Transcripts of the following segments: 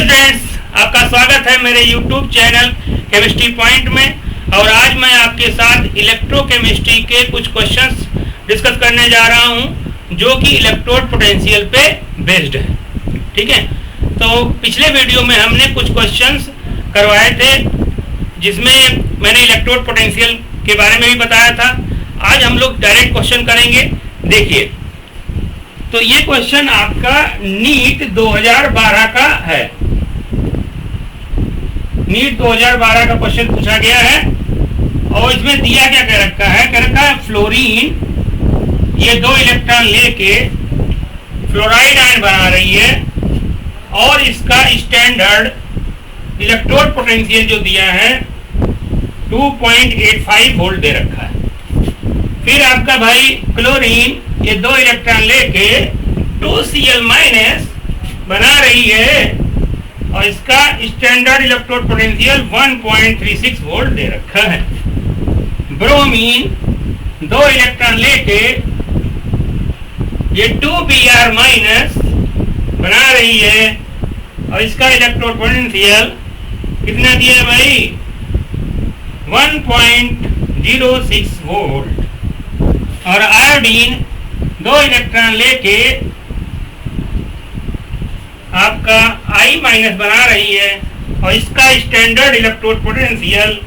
Students, आपका स्वागत है मेरे YouTube चैनल केमिस्ट्री पॉइंट में। और आज मैं आपके साथ इलेक्ट्रोकेमिस्ट्री के कुछ क्वेश्चंस डिस्कस करने जा रहा हूं जो कि इलेक्ट्रोड पोटेंशियल पे बेस्ड है। ठीक है, तो पिछले वीडियो में हमने कुछ क्वेश्चंस करवाए थे जिसमें मैंने इलेक्ट्रोड पोटेंशियल के बारे में भी बताया था। आज हम लोग डायरेक्ट क्वेश्चन करेंगे। देखिए, तो ये क्वेश्चन आपका नीट 2012 का है। नीट 2012 का क्वेश्चन पूछा गया है और इसमें दिया क्या कह रखा है, कह रखा है फ्लोरीन ये 2 इलेक्ट्रॉन लेके फ्लोराइड आयन बना रही है और इसका स्टैंडर्ड इलेक्ट्रोड पोटेंशियल जो दिया है 2.85 वोल्ट दे रखा है। फिर आपका भाई क्लोरीन ये 2 इलेक्ट्रॉन लेके 2Cl- बना रही है और इसका स्टैंडर्ड इलेक्ट्रोड पोटेंशियल 1.36 वोल्ट दे रखा है। ब्रोमीन 2 इलेक्ट्रॉन लेके ये 2Br- बना रही है और इसका इलेक्ट्रोड पोटेंशियल कितना दिया है भाई, 1.06 वोल्ट। और आयोडीन 2 इलेक्ट्रॉन लेके आपका I- बना रही है और इसका स्टैंडर्ड इलेक्ट्रोड पोटेंशियल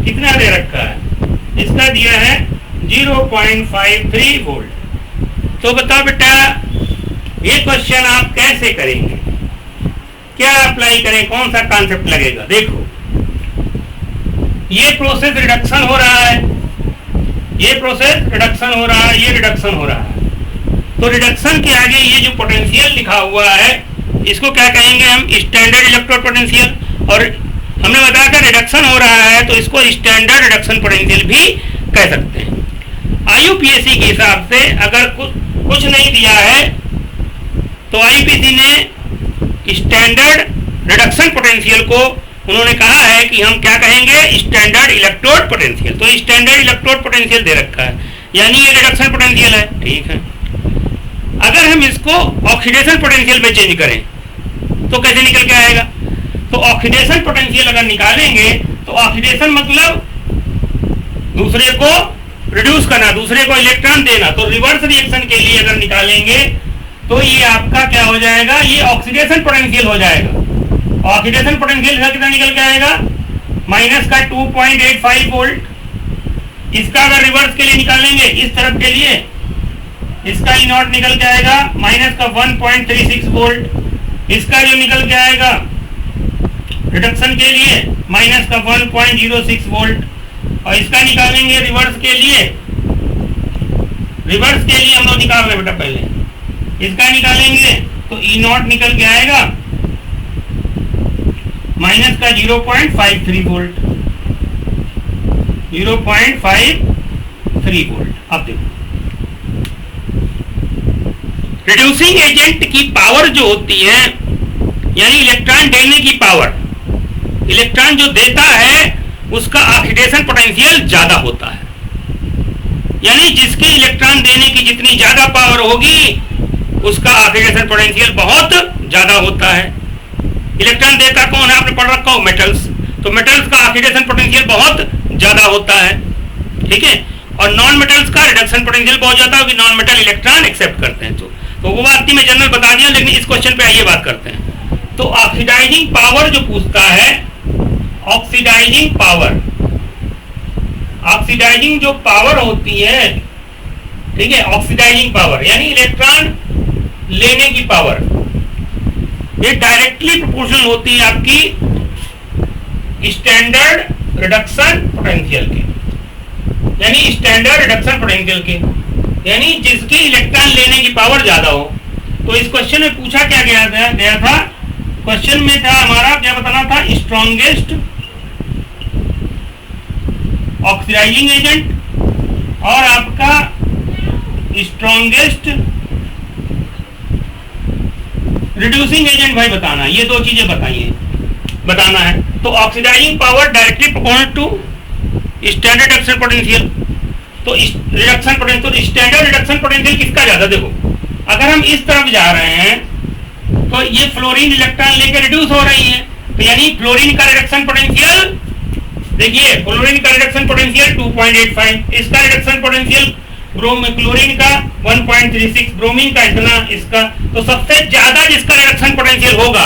कितना दे रखा है, इसका दिया है 0.53 वोल्ट। तो बताओ बेटा, ये क्वेश्चन आप कैसे करेंगे, क्या अप्लाई करें, कौन सा कॉन्सेप्ट लगेगा। देखो, ये प्रोसेस रिडक्शन हो रहा है, ये प्रोसेस रिडक्शन हो रहा है, ये रिडक्शन हो रहा है। तो रिडक्शन के आगे ये जो पोटेंशियल लिखा हुआ है इसको क्या कहेंगे हम, स्टैंडर्ड इलेक्ट्रोड पोटेंशियल। और हमने बताया था रिडक्शन हो रहा है तो इसको स्टैंडर्ड रिडक्शन पोटेंशियल भी कह सकते हैं। आईयूपीएसी के हिसाब से अगर कुछ नहीं दिया है तो आईपीसी ने स्टैंडर्ड रिडक्शन पोटेंशियल को उन्होंने कहा है कि हम क्या कहेंगे, स्टैंडर्ड इलेक्ट्रोड पोटेंशियल। तो स्टैंडर्ड इलेक्ट्रोड पोटेंशियल दे रखा है, यानी ये रिडक्शन पोटेंशियल है। ठीक है, अगर हम इसको ऑक्सीडेशन पोटेंशियल में चेंज करें तो कैसे निकल के आएगा। तो ऑक्सीडेशन पोटेंशियल अगर निकालेंगे तो ऑक्सीडेशन मतलब दूसरे को रिड्यूस करना, दूसरे को इलेक्ट्रॉन देना। तो रिवर्स रिएक्शन के लिए अगर निकालेंगे तो ये आपका क्या हो जाएगा, ये ऑक्सीडेशन पोटेंशियल हो जाएगा। ऑक्सीडेशन पोटेंशियल कितना निकल के आएगा, माइनस का 2.85 वोल्ट। इसका अगर रिवर्स के लिए निकालेंगे इस तरफ के लिए, इसका ई नॉट निकल के आएगा माइनस का 1.36 वोल्ट। इसका जो निकल के आएगा रिडक्शन के लिए माइनस का 1.06 वोल्ट। और इसका निकालेंगे रिवर्स के लिए, रिवर्स के लिए हम लोग निकाल रहे बेटा, पहले इसका निकालेंगे तो ई नॉट निकल के आएगा माइनस का 0.53 वोल्ट, 0.53 वोल्ट। अब देखो, रिड्यूसिंग एजेंट की पावर जो होती है, यानी इलेक्ट्रॉन देने की पावर, इलेक्ट्रॉन जो देता है उसका ऑक्सीडेशन पोटेंशियल ज्यादा होता है। यानी जिसके इलेक्ट्रॉन देने की जितनी ज्यादा पावर होगी उसका ऑक्सीडेशन पोटेंशियल बहुत ज्यादा होता है। इलेक्ट्रॉन देता कौन है, आपने पढ़ रखा हो, मेटल्स। तो मेटल्स का ऑक्सीडेशन पोटेंशियल बहुत ज्यादा होता है। ठीक है, और नॉन मेटल्स का रिडक्शन पोटेंशियल बहुत ज्यादा होगी, नॉन मेटल इलेक्ट्रॉन एक्सेप्ट करते हैं। तो वो बात मैं जनरल बता दिया, लेकिन इस क्वेश्चन पे आइए बात करते हैं। तो ऑक्सीडाइजिंग पावर जो पूछता है, ऑक्सीडाइजिंग पावर, ऑक्सीडाइजिंग जो पावर होती है, ठीक है, ऑक्सीडाइजिंग पावर यानी इलेक्ट्रॉन लेने की पावर, ये डायरेक्टली प्रोपोर्शनल होती है आपकी स्टैंडर्ड रिडक्शन पोटेंशियल के, यानी स्टैंडर्ड रिडक्शन पोटेंशियल के, यानी जिसकी इलेक्ट्रॉन लेने की पावर ज्यादा हो। तो इस क्वेश्चन में पूछा क्या गया था, क्वेश्चन में था हमारा क्या बताना था, स्ट्रॉन्गेस्ट ऑक्सीडाइजिंग एजेंट और आपका स्ट्रॉन्गेस्ट रिड्यूसिंग एजेंट भाई बताना, ये 2 चीजें बताना है। तो oxidizing power directly proportional to standard reduction potential. तो रिडक्शन पोटेंशियल, तो स्टैंडर्ड रिडक्शन पोटेंशियल किसका ज्यादा, देखो अगर हम इस तरफ जा रहे हैं तो ये फ्लोरीन इलेक्ट्रॉन लेकर रिड्यूस हो रही है, तो यानी फ्लोरीन का रिडक्शन पोटेंशियल, देखिए फ्लोरीन का रिडक्शन पोटेंशियल 2.85, इसका रिडक्शन पोटेंशियल क्लोरीन का 1.36, ब्रोमीन का इतना, इसका तो सबसे ज्यादा जिसका रिडक्शन पोटेंशियल होगा,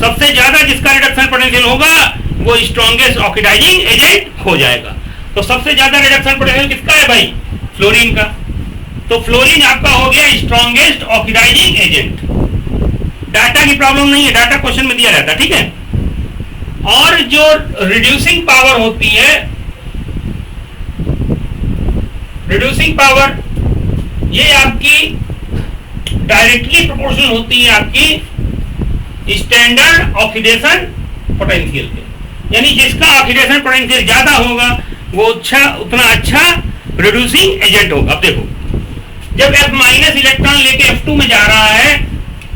सबसे ज्यादा जिसका रिडक्शन पोटेंशियल होगा वो स्ट्रॉन्गेस्ट ऑक्सीडाइजिंग एजेंट हो जाएगा। तो सबसे ज्यादा रिडक्शन पोटेंशियल किसका है भाई? फ्लोरीन का। तो फ्लोरीन आपका हो गया स्ट्रॉन्गेस्ट ऑक्सीडाइजिंग एजेंट। डाटा की प्रॉब्लम नहीं है, डाटा क्वेश्चन में दिया रहता है, ठीक है। और जो रिड्यूसिंग पावर होती है, रिड्यूसिंग पावर ये आपकी डायरेक्टली प्रोपोर्शनल होती है आपकी स्टैंडर्ड ऑक्सीडेशन पोटेंशियल के, यानी जिसका ऑक्सीडेशन पोटेंशियल ज्यादा होगा वो उतना अच्छा रिड्यूसिंग एजेंट होगा। अब देखो जब F माइनस इलेक्ट्रॉन लेके F2 में जा रहा है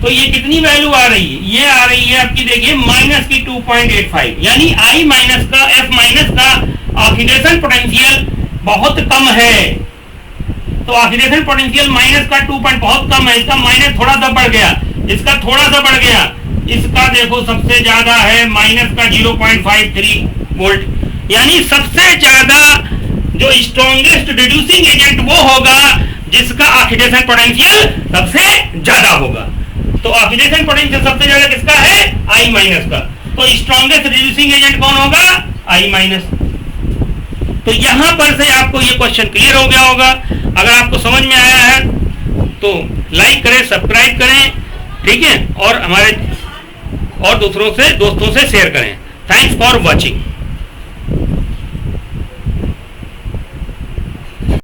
तो ये कितनी वैल्यू आ रही है? ये आ रही है आपकी, देखिए माइनस की 2.85, यानी I माइनस का, F माइनस का ऑक्सीडेशन पोटेंशियल बहुत कम है। तो ऑक्सीडेशन पोटेंशियल माइनस का 2 बहुत कम है, इसका माइनस थोड़ा सा बढ़ गया, इसका थोड़ा सा बढ़ गया, इसका देखो सबसे ज्यादा है माइनस का 0.53 वोल्ट, यानी सबसे ज्यादा जो स्ट्रॉन्गेस्ट रिड्यूसिंग एजेंट वो होगा जिसका ऑक्सीडेशन पोटेंशियल सबसे ज्यादा होगा। तो ऑक्सीडेशन पोटेंशियल सबसे ज्यादा किसका है? I माइनस का। तो स्ट्रॉन्गेस्ट रिड्यूसिंग एजेंट कौन होगा? I minus. तो यहां पर से आपको ये क्वेश्चन क्लियर हो गया होगा। अगर आपको समझ में आया है तो लाइक करें, सब्सक्राइब करें, ठीक है, और हमारे और दोस्तों से शेयर करें। Thanks for watching.